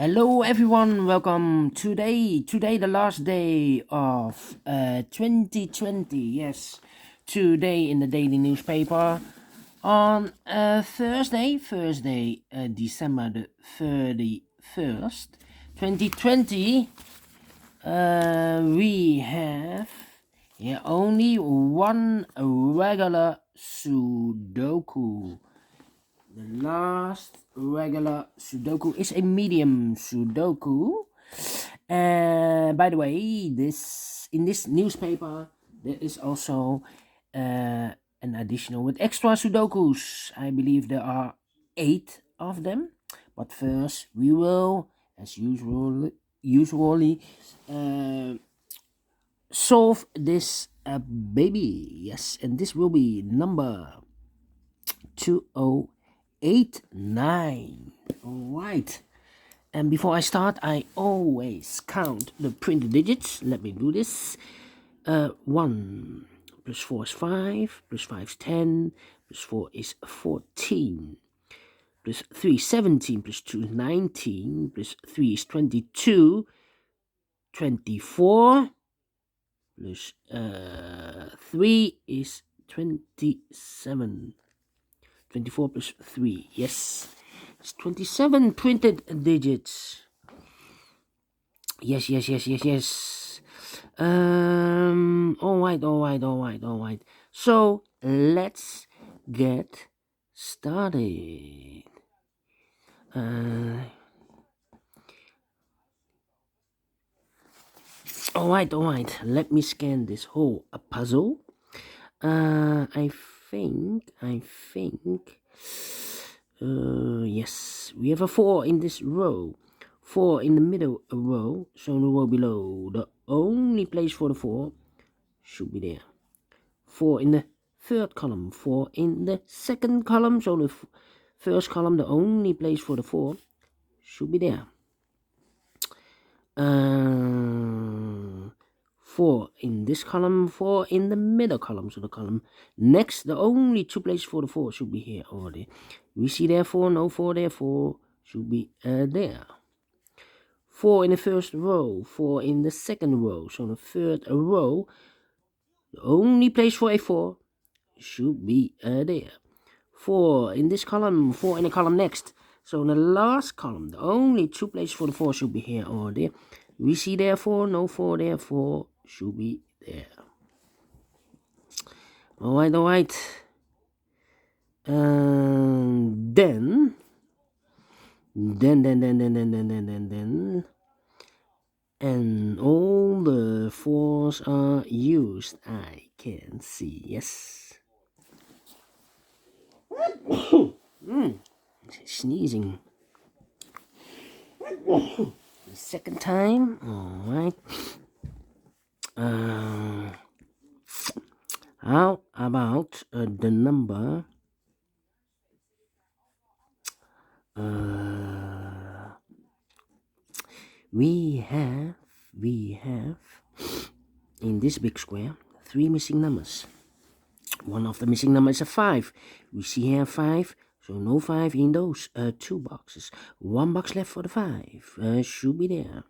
Hello everyone, welcome today the last day of 2020. Yes, today in the daily newspaper on Thursday, December the 31st, 2020. We have here only one regular Sudoku. The last regular Sudoku is a medium Sudoku. By the way, in this newspaper there is also an additional with extra Sudokus. I believe there are 8 of them. But first, we will, as usually solve this baby. Yes, and this will be number 2089. Alright. And before I start, I always count the printed digits. Let me do this. 1 plus 4 is 5, plus 5 is 10, plus 4 is 14, plus 3 is 17, plus 2 is 19, plus 3 is 22, 24, plus 3 is 27. 24 plus 3, yes. It's 27 printed digits. Yes. Alright. So, let's get started. Alright. Let me scan this whole puzzle. I think, yes, we have a 4 in this row, 4 in the middle row, so in the row below, the only place for the 4 should be there. 4 in the third column, 4 in the second column, so the first column, the only place for the 4 should be there. 4 in this column, 4 in the middle column, so the column next, the only 2 places for the 4 should be here or there. We see therefore no 4 there, 4 should be there. 4 in the first row, 4 in the second row, so the third row, the only place for a 4 should be there. 4 in this column, 4 in the column next, so in the last column, the only 2 places for the 4 should be here or there. We see therefore no 4 there, 4 should be there. Alright. Then, and all the 4s are used. I can see, yes. Sneezing. The second time, alright. How about the number we have in this big square 3 missing numbers. One of the missing numbers is a 5. We see here 5, so no 5 in those 2 boxes. 1 box left for the 5 should be there.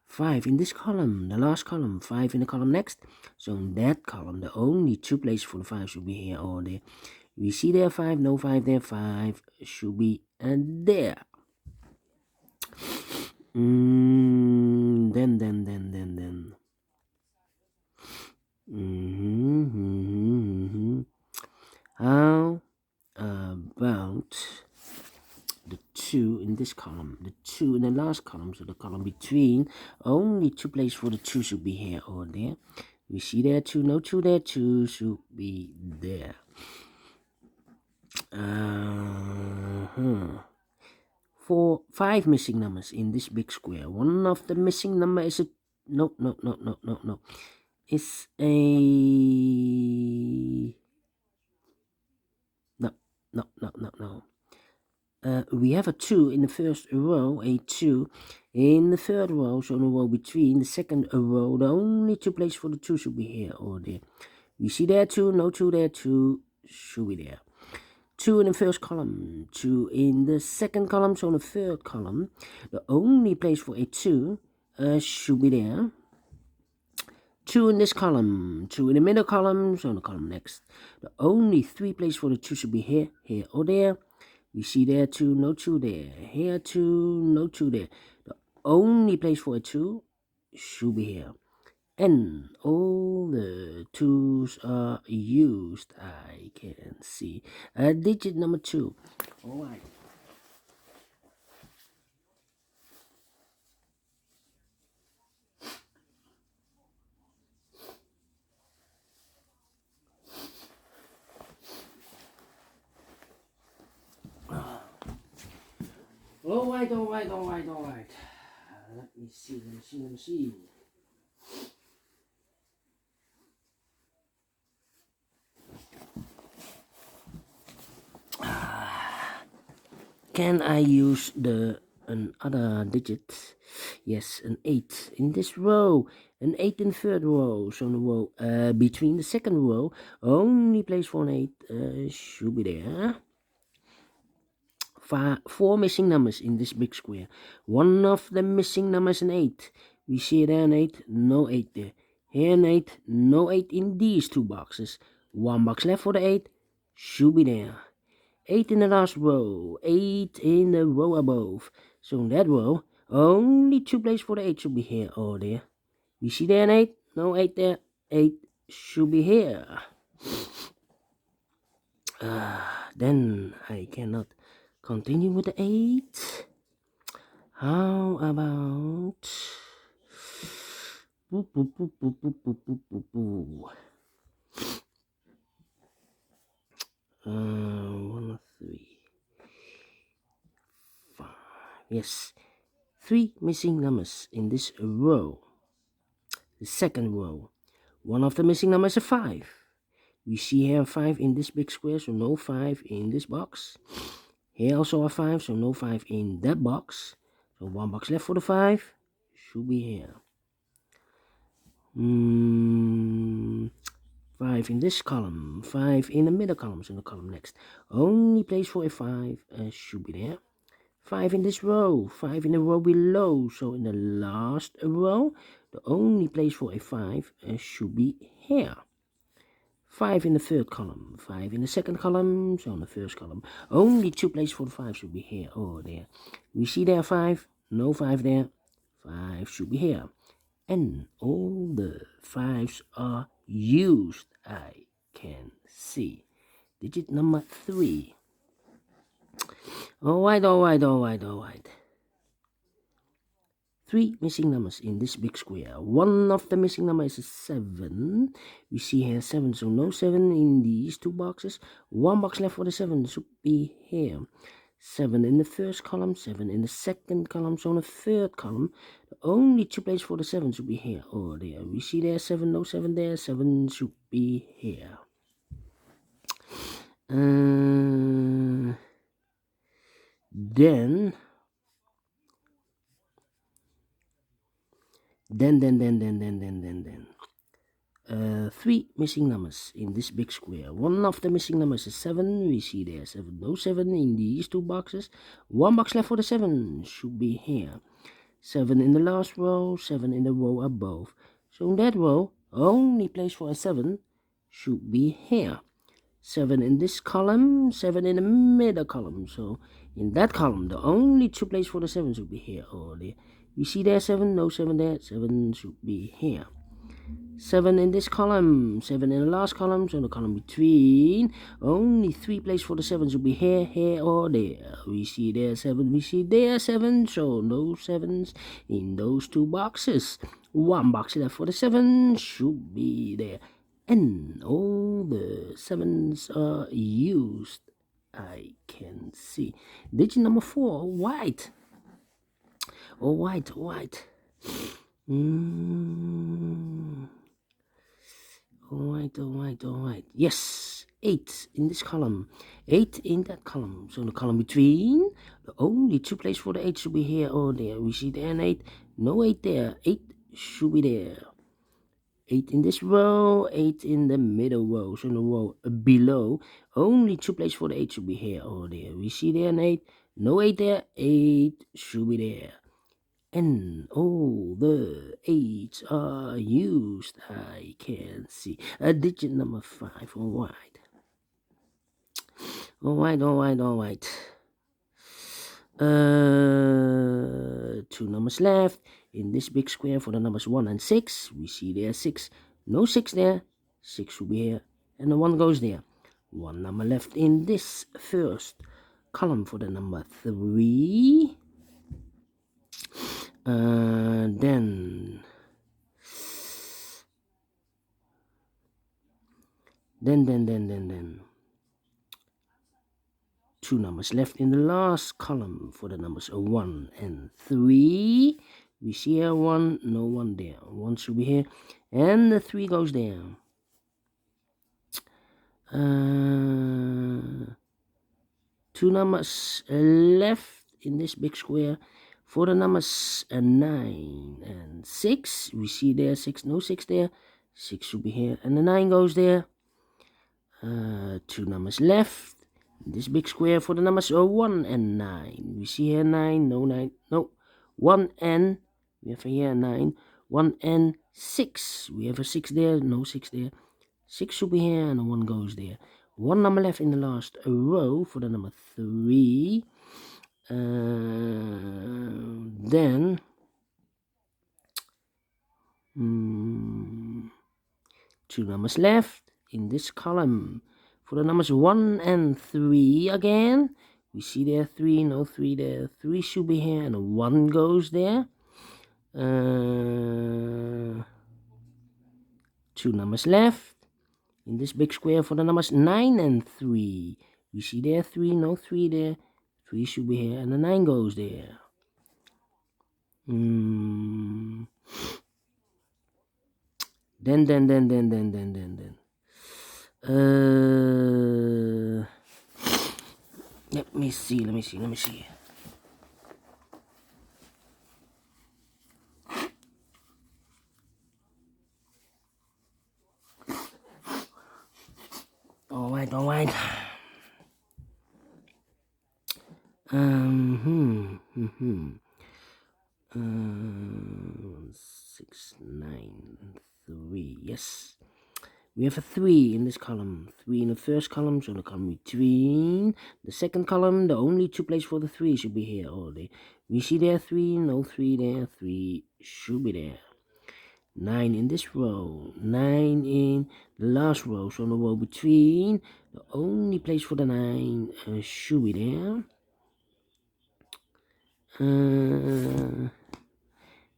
5 in this column, the last column, 5 in the column next, so in that column the only 2 places for the 5 should be here or there. We see there 5, no 5 there, 5 should be there. Then. How about the 2 in this column, the 2 in the last column, so the column between, only 2 places for the 2 should be here or there. We see there 2, no 2 there, 2 should be there. 5 missing numbers in this big square. One of the missing number is a no. It's a no. We have a 2 in the first row, a 2 in the third row, so in the row between the second row, the only 2 places for the 2 should be here or there. We see there 2, no 2 there, 2 should be there. 2 in the first column, 2 in the second column, so in the third column, the only place for a 2 should be there. 2 in this column, 2 in the middle column, so in the column next. The only 3 places for the 2 should be here, here, or there. We see there 2, no 2 there. Here 2, no 2 there. The only place for a 2 should be here. And all the 2's are used, I can see. Digit number 2. Alright. Alright. Let me see. Can I use another digit? Yes, an 8 in this row, an 8 in the third row. So in the row between the second row, only place for an 8 should be there. 4 missing numbers in this big square. One of the missing numbers an 8. We see there an 8, no 8 there. Here an 8, no 8 in these 2 boxes. 1 box left for the 8, should be there. 8 in the last row, 8 in the row above. So in that row, only 2 places for the 8 should be here or there. We see there an 8, no 8 there. 8 should be here. Then I cannot continue with the 8. How about 1, 3, 5. Yes, 3 missing numbers in this row. The second row. One of the missing numbers is a 5. We see here 5 in this big square, so no 5 in this box. Here also a 5, so no 5 in that box. So 1 box left for the 5. Should be here. 5 in this column, 5 in the middle column, so in the column next. Only place for a 5 should be there. 5 in this row, 5 in the row below, so in the last row, the only place for a 5 should be here. 5 in the third column, 5 in the second column, so in the first column. Only 2 places for the 5 should be here or there. We see there 5, no 5 there, 5 should be here. And all the 5's are used, I can see. Digit number 3. Alright. 3 missing numbers in this big square. One of the missing numbers is a 7. We see here 7, so no 7 in these 2 boxes. 1 box left for the 7 should be here. 7 in the first column, 7 in the second column, so in the third column, the only 2 places for the 7 should be here or there. We see there 7, no 7 there, 7 should be here. Then 3 missing numbers in this big square. One of the missing numbers is 7. We see there 7, no 7 in these 2 boxes. 1 box left for the 7 should be here. 7 in the last row, 7 in the row above. So in that row, only place for a 7 should be here. 7 in this column, 7 in the middle column. So in that column, the only 2 places for the 7 should be here or there. We see there 7, no 7 there, 7 should be here. 7 in this column, 7 in the last column, so the column between. Only 3 places for the 7 should be here, here, or there. We see there 7, we see there 7, so no 7s in those 2 boxes. 1 box left for the 7 should be there. And all the 7s are used, I can see. Digit number 4, white. Oh, white. Alright. Yes, 8 in this column, 8 in that column. So in the column between, the only 2 places for the 8 should be here or there. We see there an 8, no 8 there, 8 should be there. 8 in this row, 8 in the middle row. So in the row below, only 2 places for the 8 should be here or there. We see there an 8, no 8 there, 8 should be there. And all the 8s are used. I can see a digit number 5. Alright. Alright. 2 numbers left in this big square for the numbers 1 and 6. We see there 6, no 6 there, 6 will be here, and the 1 goes there. 1 number left in this first column for the number 3. Then 2 numbers left in the last column for the numbers 1 and 3. We see here 1, no 1 there. 1 should be here, and the 3 goes there. 2 numbers left in this big square for the numbers 9 and 6. We see there 6, no 6 there. 6 should be here, and the 9 goes there. 2 numbers left in this big square for the numbers 1 and 9. We see here 9, no 9, no 1 and we have here 9, 1 and 6. We have a 6 there, no 6 there. 6 should be here, and the 1 goes there. 1 number left in the last row for the number 3. Then 2 numbers left in this column for the numbers 1 and 3 again. We see there 3, no 3 there. 3 should be here, and the 1 goes there. 2 numbers left in this big square for the numbers 9 and 3. We see there 3, no 3 there. 3 should be here, and the 9 goes there. Then. Let me see. Alright. 6, 9, 3. Yes. We have a 3 in this column. 3 in the first column, so the column between the second column, the only 2 places for the 3 should be here all day. We see there 3, no 3 there. 3 should be there. 9 in this row, 9 in the last row, so in the row between, the only place for the 9 should be there.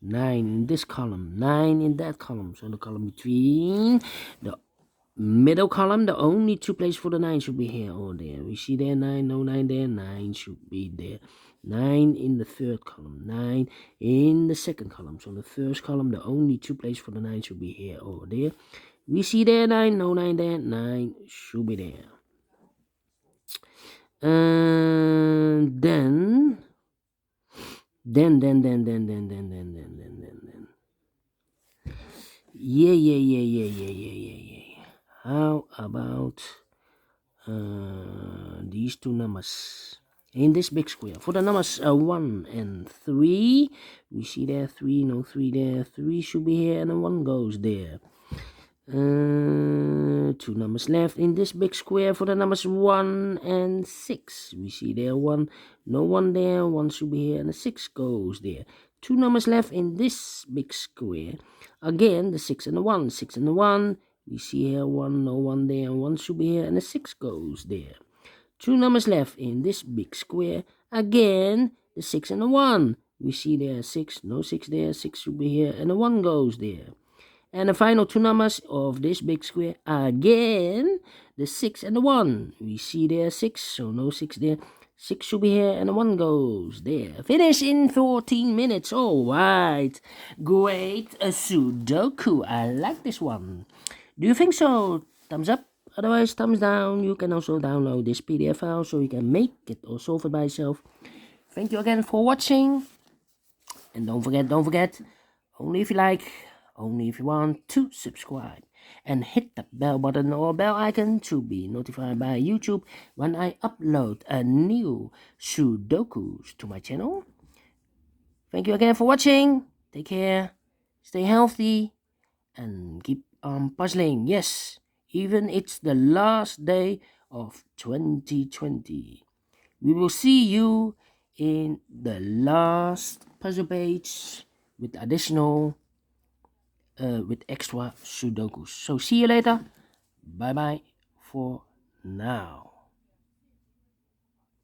9 in this column, 9 in that column, so in the column between, the middle column, the only 2 places for the 9 should be here or there. We see there 9, no 9 there, 9 should be there. 9 in the third column, 9 in the second column. So in the first column, the only 2 places for the 9 should be here or there. We see there 9, no 9 there, 9 should be there. And then. Yeah. How about these 2 numbers in this big square for the numbers 1 and 3? We see there 3, no 3 there. 3 should be here, and the 1 goes there. 2 numbers left in this big square for the numbers 1 and 6. We see there 1, no 1 there. 1 should be here, and the 6 goes there. 2 numbers left in this big square. Again, the 6 and the 1. 6 and the 1. We see here 1, no 1 there, and 1 should be here, and the 6 goes there. 2 numbers left in this big square. Again, the 6 and the 1. We see there 6, no 6 there, 6 should be here, and the 1 goes there. And the final 2 numbers of this big square. Again, the 6 and the 1. We see there 6, so no 6 there. 6 should be here, and the 1 goes there. Finish in 14 minutes. Alright. Great. A Sudoku. I like this one. Do you think so? Thumbs up. Otherwise, thumbs down. You can also download this PDF file so you can make it or solve it by yourself. Thank you again for watching. And don't forget, only if you like, only if you want to subscribe. And hit the bell button or bell icon to be notified by YouTube when I upload a new Sudokus to my channel. Thank you again for watching. Take care, stay healthy, and keep on puzzling. Yes, even it's the last day of 2020. We will see you in the last puzzle page with additional with extra Sudokus. So see you later. Bye bye for now.